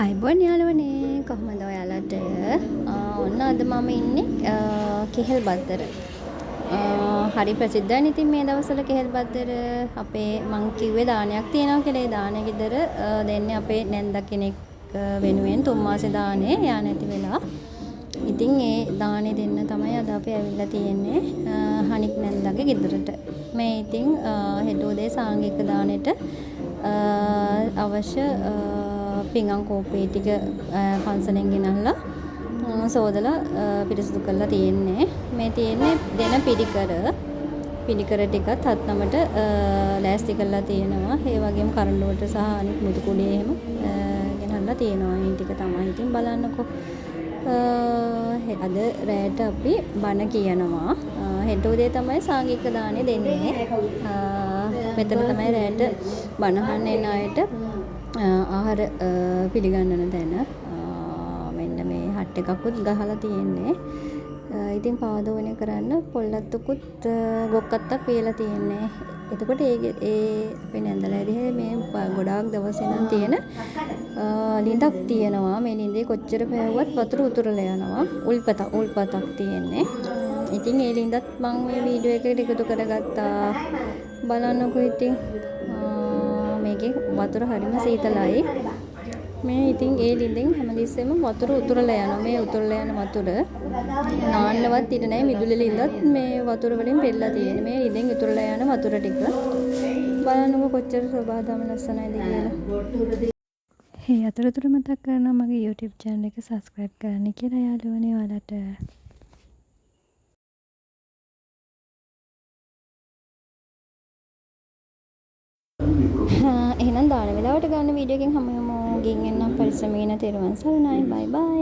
අයිබෝන් යාළුවනේ කොහොමද ඔයාලට ඔන්න අද මම ඉන්නේ කෙහෙල් බද්දර හරි ප්‍රසිද්ධයි ඉතින් මේ දවස්වල කෙහෙල් බද්දර අපේ මං කිව්වේ දානයක් තියෙනවා කියලා ඒ දානෙ ගෙදර දෙන්නේ අපේ නැන්ද කෙනෙක් වෙනුවෙන් තුන් මාසේ දානේ යා නැති වෙලා ඉතින් ඒ දානේ දෙන්න තමයි අද අපි ඇවිල්ලා තියෙන්නේ හනික් නැන්දගේ ගෙදරට මේ ඉතින් හෙට උදේ සාංගික දානෙට අවශ්‍ය පිඟන් කෝප්පේ ටික පන්සලෙන් ගෙනල්ලා සෝදලා පිරිසිදු කරලා තියෙන්නේ. මේ තියෙන්නේ දෙන පිළිකර ටිකත් හත්නමට ලෑස්ති කරලා තියෙනවා. ඒ වගේම කරඬුවට සහ අනිත් මුතු කුඩේ එහෙම ගෙනල්ලා තියෙනවා. මේ ටික තමයි. ඉතින් බලන්නකෝ. අද රැයට අපි බණ කියනවා. හෙට උදේ තමයි සාංගික දානේ දෙන්නේ. මෙතන තමයි රැයට බණ අහන්න එන අයට ආහාර පිළිගන්නන තැන මෙන්න මේ හට් එකකුත් ගහලා තියෙන්නේ. ඉතින් පාදෝණය කරන්න පොල්ලත්තුකුත් ගොක්කත්තක් වේලා තියෙන්නේ. එතකොට ඒ අපේ නැන්දලාදී මේ ගොඩාක් දවස් ඉඳන් තියෙන ලිඳක් තියෙනවා. මේ ලිඳේ කොච්චර පෑවුවත් වතුර උතුරලා යනවා. උල්පතක් තියෙන්නේ. ඉතින් ඒ ලිඳත් මම මේ වීඩියෝ එකකට එකතු කරගත්තා. බලන්නකෝ ඉතින් මේකේ වතුර හරිම සීතලයි. මේ ඉතින් ඒ ලිඳෙන් හැමතිස්සෙම වතුර උතුරලා යනවා. මේ උතුරලා යන වතුර නාන්නවත් ඉර නැහැ. මිදුලේ ලිඳත් මේ වතුර වලින් පෙරලා තියෙන්නේ. මේ ලිඳෙන් උතුරලා යන වතුර ටික බලන්නකො කොච්චර සබාදාම ලස්සනයිද කියලා. හේ අතරතුර මතක් කරනවා මගේ YouTube channel එක subscribe කරන්න කියලා යාළුවනේ ඔයාලට. එහෙනම් දාන වෙලාවට ගන්න වීඩියෝ එකෙන් හැමෝම ගෙන් එන්නම් පරිස්සමෙන් තෙරුවන් සරණයි. බයි බයි.